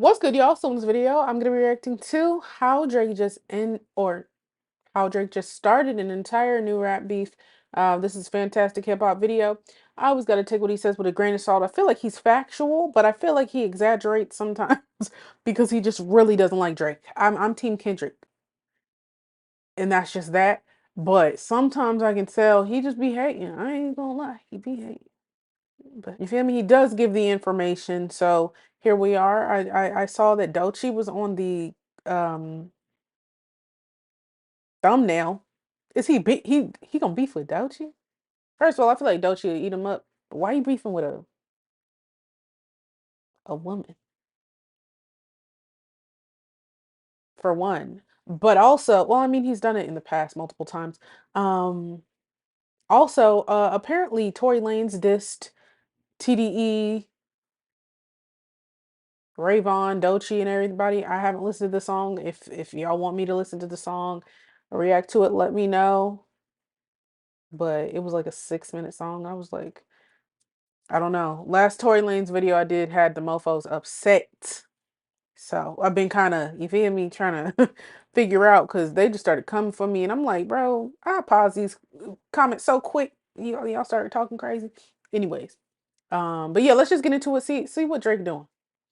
What's good, y'all? So in this video, I'm gonna be reacting to how Drake just started an entire new rap beef. This is fantastic hip hop video. I always gotta take what he says with a grain of salt. I feel like he's factual, but I feel like he exaggerates sometimes because he just really doesn't like Drake. I'm Team Kendrick, and that's just that. But sometimes I can tell he just be hating. I ain't gonna lie, he be hating. But you feel me? He does give the information. So here we are. I saw that Doechii was on the um thumbnail. Is he gonna beef with Doechii? First of all, I feel like Doechii will eat him up. But why you beefing with a woman? For one. But also, well, I mean, he's done it in the past multiple times. Um Also, apparently Tory Lanez dissed TDE, Rayvon, Doechii, and everybody. I haven't listened to the song. If y'all want me to listen to the song or react to it, let me know. But it was like a 6-minute song. I was like, I don't know. Last Tory Lanez video I did had the mofos upset. So I've been kind of, you feel me, trying to figure out because they just started coming for me. And I'm like, bro, I pause these comments so quick. Y'all started talking crazy. Anyways, but yeah, let's just get into it. See what Drake doing.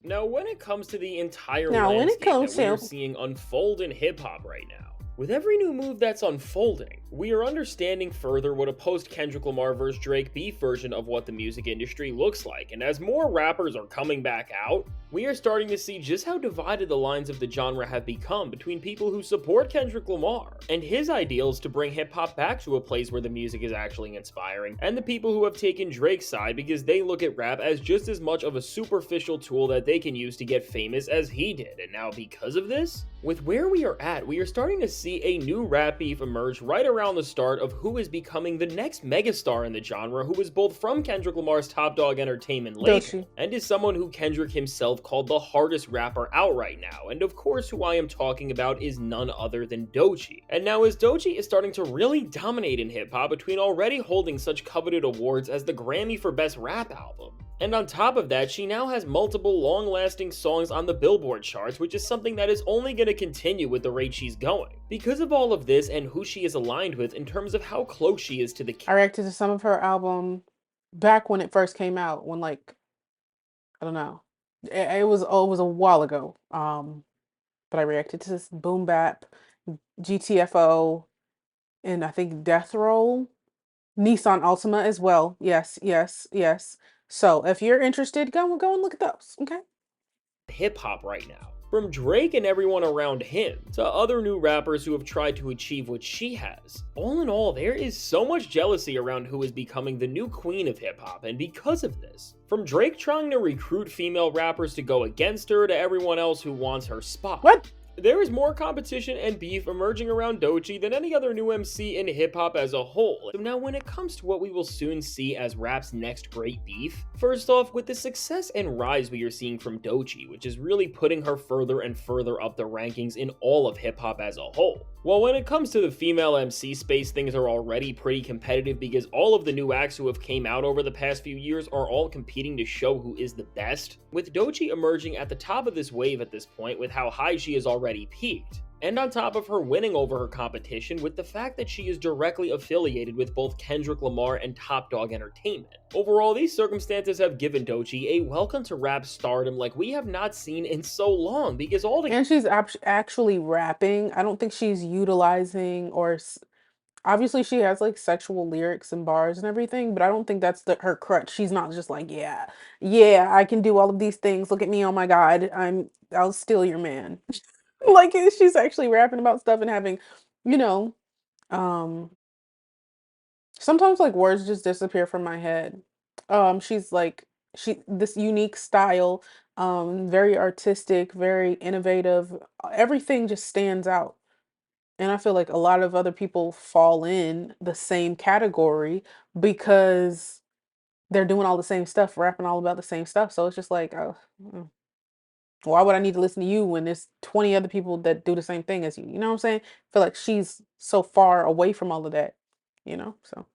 Now, when it comes to the entire Now, when it landscape that comes we are to seeing unfold in hip hop right now, with every new move that's unfolding, we are understanding further what a post Kendrick Lamar vs. Drake beef version of what the music industry looks like. And as more rappers are coming back out, we are starting to see just how divided the lines of the genre have become between people who support Kendrick Lamar and his ideals to bring hip hop back to a place where the music is actually inspiring, and the people who have taken Drake's side because they look at rap as just as much of a superficial tool that they can use to get famous as he did. And now, because of this, with where we are at, we are starting to see a new rap beef emerge right around the start of who is becoming the next megastar in the genre, who is both from Kendrick Lamar's Top Dog Entertainment Doechii. label and is someone who Kendrick himself called the hardest rapper out right now. And of course, who I am talking about is none other than Doechii. And now, as Doechii is starting to really dominate in hip hop between already holding such coveted awards as the Grammy for Best Rap Album, and on top of that, she now has multiple long-lasting songs on the Billboard charts, which is something that is only going to continue with the rate she's going. Because of all of this and who she is aligned with in terms of how close she is to the I reacted to some of her album back when it first came out, when like I don't know. It was a while ago. But I reacted to this Boom Bap, GTFO, and I think Death Roll, Nissan Altima as well. Yes, yes, yes. So if you're interested, go and look at those. Okay. hip hop right now. From Drake and everyone around him, to other new rappers who have tried to achieve what she has. All in all, there is so much jealousy around who is becoming the new queen of hip hop, and because of this, from Drake trying to recruit female rappers to go against her to everyone else who wants her spot. What? There is more competition and beef emerging around Doechii than any other new MC in hip-hop as a whole. So now when it comes to what we will soon see as rap's next great beef, first off, with the success and rise we are seeing from Doechii, which is really putting her further and further up the rankings in all of hip-hop as a whole. Well, when it comes to the female MC space, things are already pretty competitive because all of the new acts who have came out over the past few years are all competing to show who is the best, with Doechii emerging at the top of this wave at this point with how high she has already peaked. And on top of her winning over her competition with the fact that she is directly affiliated with both Kendrick Lamar and Top Dog Entertainment. Overall, these circumstances have given Doechii a welcome to rap stardom like we have not seen in so long, because all the And she's actually rapping. I don't think she's utilizing obviously she has like sexual lyrics and bars and everything, but I don't think that's her crutch. She's not just like, yeah, yeah, I can do all of these things. Look at me. Oh my God. I'll steal your man. Like she's actually rapping about stuff and having, you know, um, sometimes like words just disappear from my head. She's like this unique style, very artistic, very innovative. Everything just stands out. And I feel like a lot of other people fall in the same category because they're doing all the same stuff, rapping all about the same stuff. So it's just like, oh, why would I need to listen to you when there's 20 other people that do the same thing as you? You know what I'm saying? I feel like she's so far away from all of that, you know? So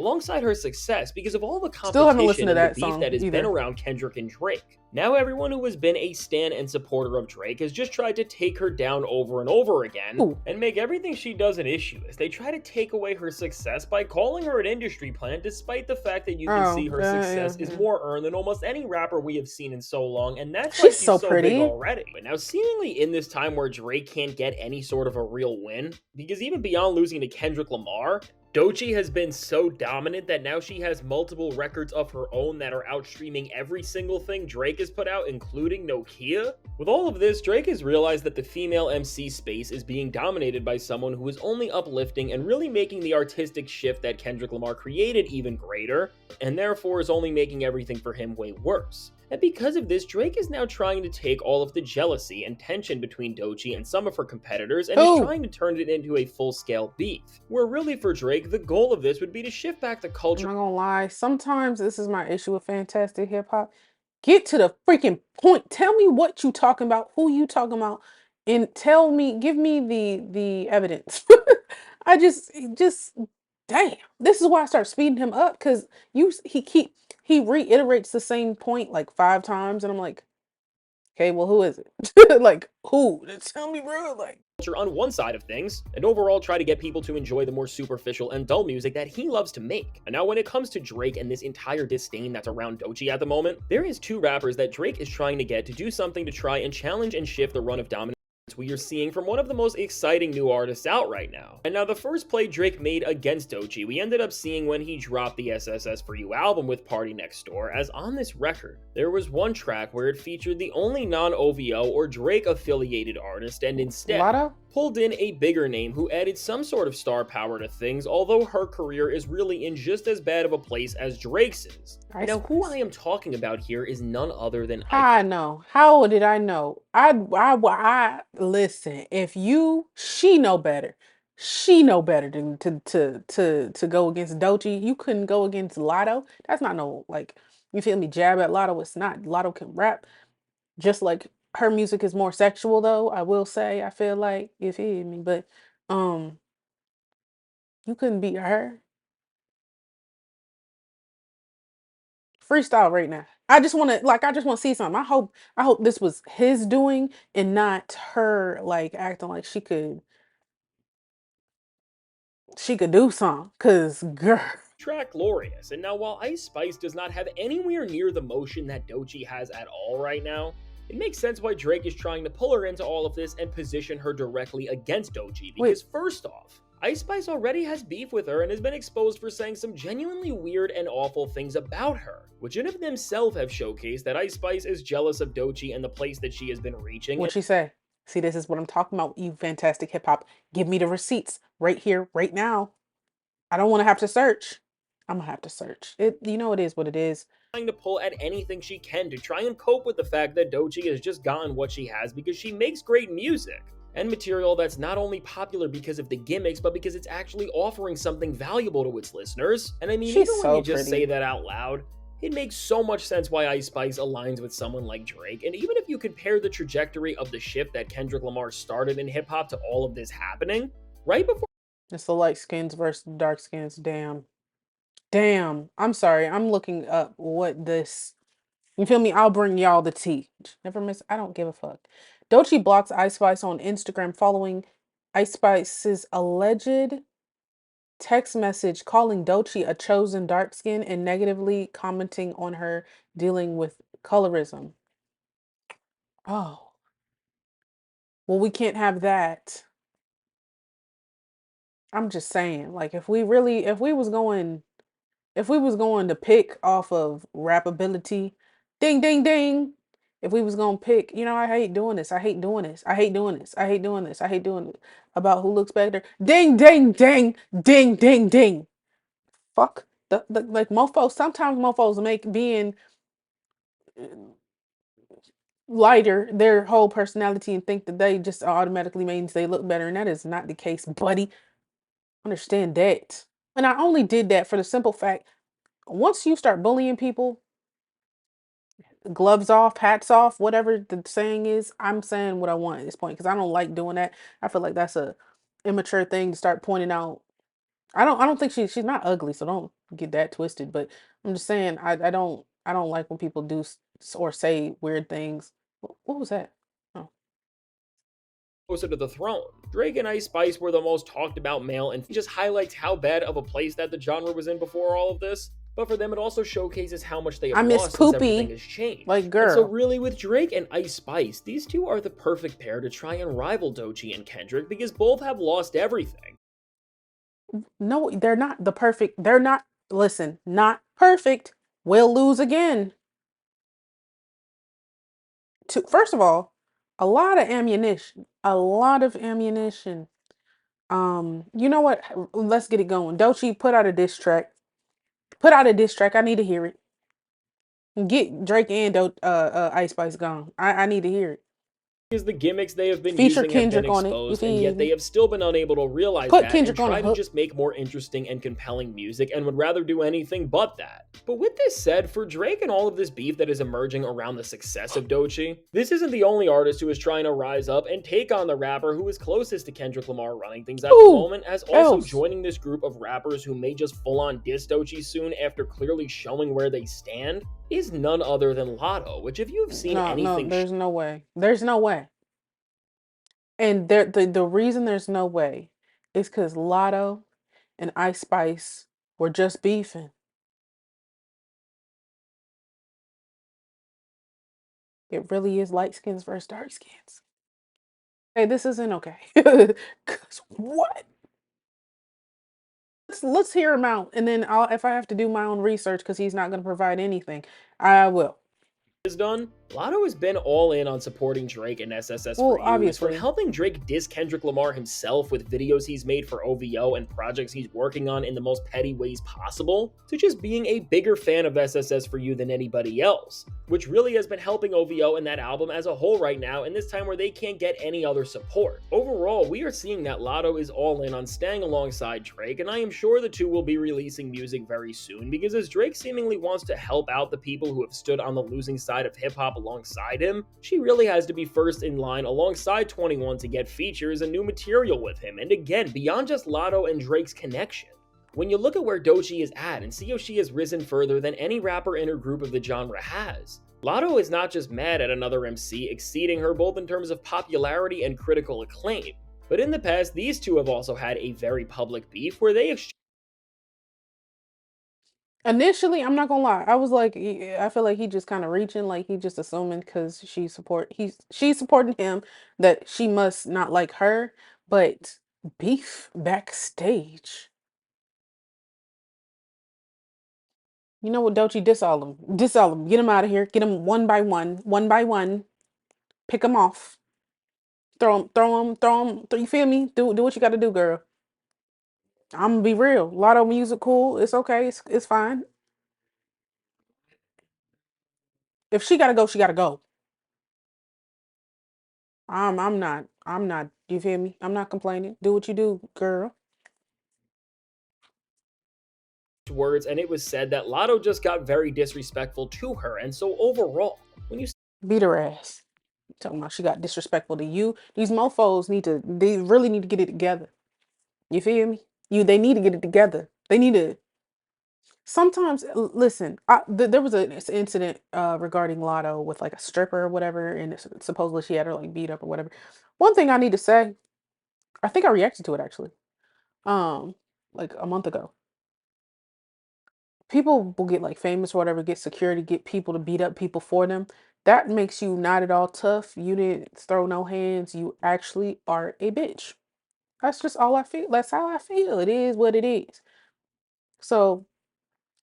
alongside her success because of all the Still haven't competition listened to and the that beef song that has been either. around Kendrick and Drake. Now, everyone who has been a stan and supporter of Drake has just tried to take her down over and over again Ooh. and make everything she does an issue as they try to take away her success by calling her an industry plant, despite the fact that you can see Oh, her yeah, success is yeah. more earned than almost any rapper we have seen in so long, and that's why She's she's so so big pretty. already. But now, seemingly in this time where Drake can't get any sort of a real win, because even beyond losing to Kendrick Lamar, Doechii has been so dominant that now she has multiple records of her own that are outstreaming every single thing Drake has put out, including Nokia. With all of this, Drake has realized that the female MC space is being dominated by someone who is only uplifting and really making the artistic shift that Kendrick Lamar created even greater, and therefore is only making everything for him way worse. And because of this, Drake is now trying to take all of the jealousy and tension between Doechii and some of her competitors and is Who? trying to turn it into a full-scale beef, where really for Drake, the goal of this would be to shift back the I'm culture not gonna lie. Sometimes this is my issue with fantastic hip hop. Get to the freaking point. Tell me what you talking about, who you talking about, and tell me, give me the evidence. I just damn. This is why I start speeding him up because he reiterates the same point like 5 times, and I'm like, okay, well, who is it? Like who? Tell me, bro. Like on one side of things, and overall try to get people to enjoy the more superficial and dull music that he loves to make. And now when it comes to Drake and this entire disdain that's around Doechii at the moment, there is two rappers that Drake is trying to get to do something to try and challenge and shift the run of dominance we are seeing from one of the most exciting new artists out right now. And now the first play Drake made against Doechii, we ended up seeing when he dropped the SSS For You album with Party Next Door, as on this record, there was one track where it featured the only non-OVO or Drake affiliated artist and instead Latto. pulled in a bigger name who added some sort of star power to things, although her career is really in just as bad of a place as Drake's is. Ice Now, who I Spice. am talking about here is none other than How I know? How did I know? I listen. If she know better. She know better than to go against Doechii. You couldn't go against Latto. That's not no like you feel me. Jab at Latto. It's not. Latto can rap. Just like her music is more sexual though. I will say. I feel like you feel me. But um, you couldn't beat her. Freestyle right now. I just want to see something. I hope this was his doing and not her like acting like she could do something. Cause girl, track glorious. And now while Ice Spice does not have anywhere near the motion that Doechii has at all right now, it makes sense why Drake is trying to pull her into all of this and position her directly against Doechii wait, because first off, Ice Spice already has beef with her and has been exposed for saying some genuinely weird and awful things about her, which in of themselves have showcased that Ice Spice is jealous of Doechii and the place that she has been reaching. what'd she say? See, this is what I'm talking about, you fantastic hip hop. Give me the receipts right here, right now. I don't want to have to search. I'm gonna have to search. It is what it is. Trying to pull at anything she can to try and cope with the fact that Doechii has just gotten what she has because she makes great music and material that's not only popular because of the gimmicks, but because it's actually offering something valuable to its listeners. And I mean, She's even when so you just say pretty. that out loud, it makes so much sense why Ice Spice aligns with someone like Drake. And even if you compare the trajectory of the shift that Kendrick Lamar started in hip hop to all of this happening, right before It's the light skins versus dark skins. Damn. Damn. I'm sorry. I'm looking up what this. You feel me? I'll bring y'all the tea. Never miss. I don't give a fuck. Doechii blocks Ice Spice on Instagram following Ice Spice's alleged text message calling Doechii a chosen dark skin and negatively commenting on her dealing with colorism. Oh, well, we can't have that. I'm just saying, like, if we was going to pick off of rappability, ding ding ding. If we was gonna pick, I hate doing this. I hate doing this. I hate doing this. I hate doing this. I hate doing it. About who looks better. Ding ding ding ding ding ding. Fuck the like mofos. Sometimes mofos make being lighter their whole personality and think that they just automatically means they look better, and that is not the case, buddy. Understand that. And I only did that for the simple fact once you start bullying people, gloves off, hats off, whatever the saying is, I'm saying what I want at this point because I don't like doing that. I feel like that's a immature thing to start pointing out I don't think she's not ugly, so don't get that twisted. But I'm just saying I don't like when people do or say weird things. What was that? Oh, closer to the throne. Drake and Ice Spice were the most talked about male, and just highlights how bad of a place that the genre was in before all of this. But for them, it also showcases how much they have I miss lost since everything Poopy. has Like, changed. And so, girl, really, with Drake and Ice Spice, these two are the perfect pair to try and rival Doechii and Kendrick because both have lost everything. no, they're not the perfect. They're not. Listen, not perfect. Will lose again. To first of all, a lot of ammunition. A lot of ammunition. You know what? Let's get it going. Doechii, put out a diss track. Put out a diss track. I need to hear it. Get Drake and Ice Spice gone. I need to hear it. Is the gimmicks they have been Feature using have been Kendrick on it. You exposed, and feel yet they me? have still been unable to realize Put that and Kendrick on a try to hook. just make more interesting and compelling music and would rather do anything but that. But with this said, for Drake and all of this beef that is emerging around the success of Doechii, this isn't the only artist who is trying to rise up and take on the rapper who is closest to Kendrick Lamar running things at the Who moment, as also else? joining this group of rappers who may just full on diss Doechii soon after clearly showing where they stand, is none other than Latto, which if you've seen No, no, anything there's no way. There's no way. And the reason there's no way is because Lotto and Ice Spice were just beefing. It really is light skins versus dark skins. Hey, this isn't okay. 'Cause what? Let's hear him out, and then if I have to do my own research because he's not going to provide anything, I will. is done, Latto has been all in on supporting Drake and SSS for Well, You's, from obviously. helping Drake diss Kendrick Lamar himself with videos he's made for OVO and projects he's working on in the most petty ways possible, to just being a bigger fan of SSS for You than anybody else, which really has been helping OVO and that album as a whole right now in this time where they can't get any other support. Overall, we are seeing that Latto is all in on staying alongside Drake, and I am sure the two will be releasing music very soon, because as Drake seemingly wants to help out the people who have stood on the losing side of hip-hop alongside him, she really has to be first in line alongside 21 to get features and new material with him, and again, beyond just Latto and Drake's connection. When you look at where Doechii is at and see how she has risen further than any rapper in her group of the genre has, Latto is not just mad at another MC exceeding her both in terms of popularity and critical acclaim, but in the past, these two have also had a very public beef where they Initially, I'm not gonna lie. I was like, I feel like he just kind of reaching, like he just assuming because she's supporting him that she must not like her. But beef backstage. You know what, Doechii? Diss all of them. Diss all of them. Get them out of here. Get them one by one, one by one. Pick them off. Throw them, throw them, throw them. You feel me? Do what you got to do, girl. I'm gonna be real. A lot of music, cool. It's okay. It's fine. If she gotta go, she gotta go. I'm not. You feel me? I'm not complaining. Do what you do, girl. words, and it was said that Latto just got very disrespectful to her, and so overall, when you Beat her ass. Talking about she got disrespectful to you. These mofos they really need to get it together. You feel me? They need to get it together. They need to sometimes listen. There was an incident regarding Lotto with like a stripper or whatever, and supposedly she had her like beat up or whatever. One thing I need to say, I think I reacted to it actually, um, like a month ago. People will get like famous or whatever, get security, get people to beat up people for them. That makes you not at all tough. You didn't throw no hands. You actually are a bitch. That's just all I feel. That's how I feel. It is what it is. So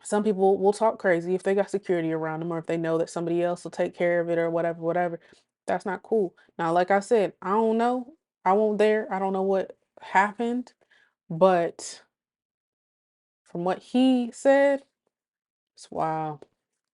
some people will talk crazy if they got security around them or if they know that somebody else will take care of it or whatever, whatever. That's not cool. Now, like I said, I don't know. I won't there. I don't know what happened, but from what he said, it's wow.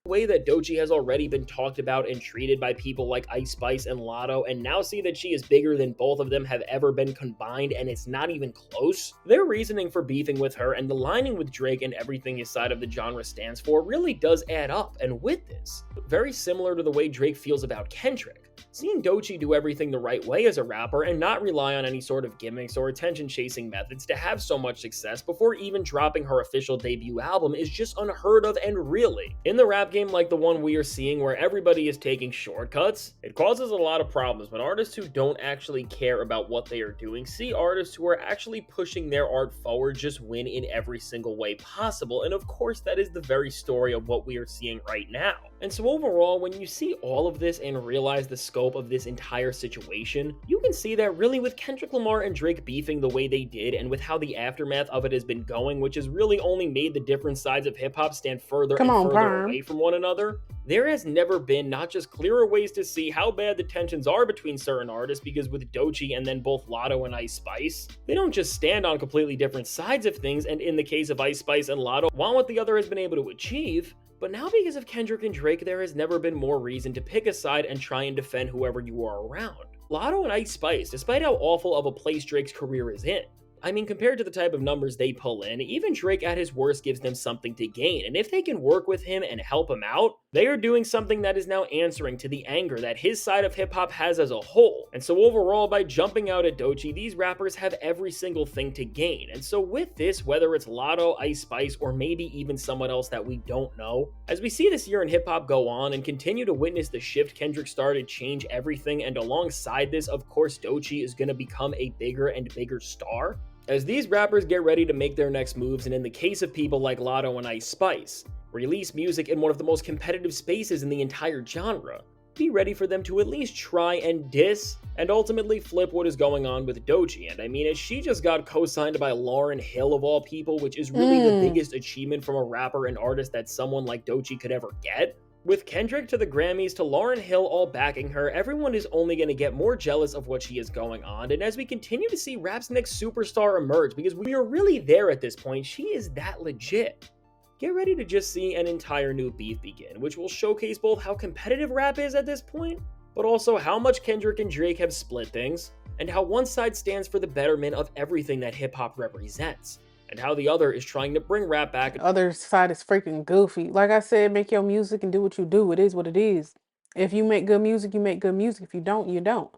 way that Doechii has already been talked about and treated by people like Ice Spice and Latto, and now see that she is bigger than both of them have ever been combined, and it's not even close, their reasoning for beefing with her and aligning with Drake and everything his side of the genre stands for really does add up. And with this, very similar to the way Drake feels about Kendrick, Seeing Doechii do everything the right way as a rapper and not rely on any sort of gimmicks or attention chasing methods to have so much success before even dropping her official debut album is just unheard of. And really, in the rap game like the one we are seeing where everybody is taking shortcuts, it causes a lot of problems when artists who don't actually care about what they are doing see artists who are actually pushing their art forward just win in every single way possible. And of course, that is the very story of what we are seeing right now. And so overall, when you see all of this and realize the scope of this entire situation, you can see that really with Kendrick Lamar and Drake beefing the way they did and with how the aftermath of it has been going, which has really only made the different sides of hip hop stand further Come and on, further away Perm. from one another, there has never been not just clearer ways to see how bad the tensions are between certain artists, because with Doechii and then both Latto and Ice Spice, they don't just stand on completely different sides of things, and in the case of Ice Spice and Latto, want what the other has been able to achieve. But now, because of Kendrick and Drake, there has never been more reason to pick a side and try and defend whoever you are around. Latto and Ice Spice, despite how awful of a place Drake's career is in, I mean, compared to the type of numbers they pull in, even Drake at his worst gives them something to gain. And if they can work with him and help him out, they are doing something that is now answering to the anger that his side of hip hop has as a whole. And so overall, by jumping out at Doechii, these rappers have every single thing to gain. And so with this, whether it's Latto, Ice Spice, or maybe even someone else that we don't know, as we see this year in hip hop go on and continue to witness the shift Kendrick started change everything, and alongside this, of course, Doechii is going to become a bigger and bigger star. As these rappers get ready to make their next moves, and in the case of people like Latto and Ice Spice, release music in one of the most competitive spaces in the entire genre, be ready for them to at least try and diss and ultimately flip what is going on with Doechii. And I mean, as she just got co-signed by Lauryn Hill of all people, which is really the biggest achievement from a rapper and artist that someone like Doechii could ever get. With Kendrick to the Grammys to Lauryn Hill all backing her, everyone is only going to get more jealous of what she is going on. And as we continue to see rap's next superstar emerge, because we are really there at this point, she is that legit. Get ready to just see an entire new beef begin, which will showcase both how competitive rap is at this point, but also how much Kendrick and Drake have split things, and how one side stands for the betterment of everything that hip hop represents, and how the other is trying to bring rap back. The other side is freaking goofy. Like I said, make your music and do what you do. It is what it is. If you make good music, you make good music. If you don't, you don't.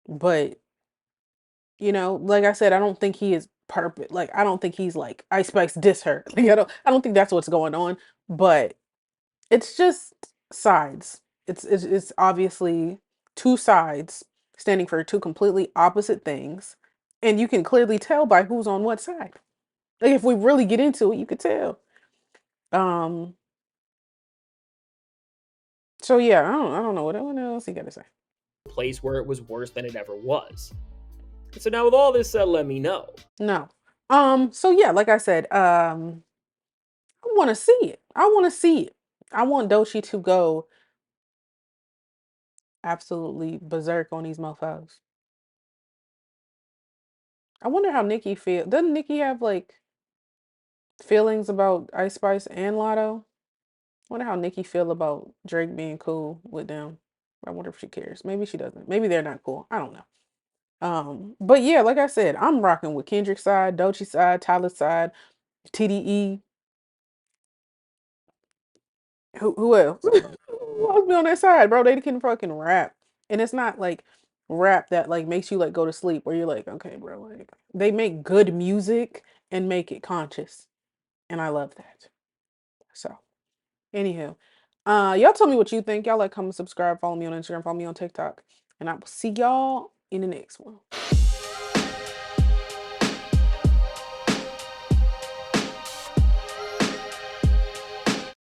But, like I said, I don't think he is perfect. Like, I don't think he's like Ice Spice diss her. Like, I don't think that's what's going on. But it's just sides. It's obviously two sides standing for two completely opposite things. And you can clearly tell by who's on what side. Like, if we really get into it, you could tell. Um, so yeah, I don't know what else you gotta say. Place where it was worse than it ever was. So now with all this said, let me know. No. So yeah, like I said, I wanna see it. I wanna see it. I want Doechii to go absolutely berserk on these mofos. I wonder how Nikki feel. Doesn't Nikki have like feelings about Ice Spice and Lotto? Wonder how Nikki feel about Drake being cool with them. I wonder if she cares. Maybe she doesn't. Maybe they're not cool. I don't know. But yeah, like I said, I'm rocking with Kendrick's side, Doechii's side, Tyler's side, TDE. Who else? Who else be on that side, bro? They can fucking rap, and it's not like rap that like makes you like go to sleep, where you're like, okay, bro. Like they make good music and make it conscious, and I love that. So, anywho, y'all tell me what you think. Y'all like, comment, subscribe, follow me on Instagram, follow me on TikTok, and I will see y'all in the next one.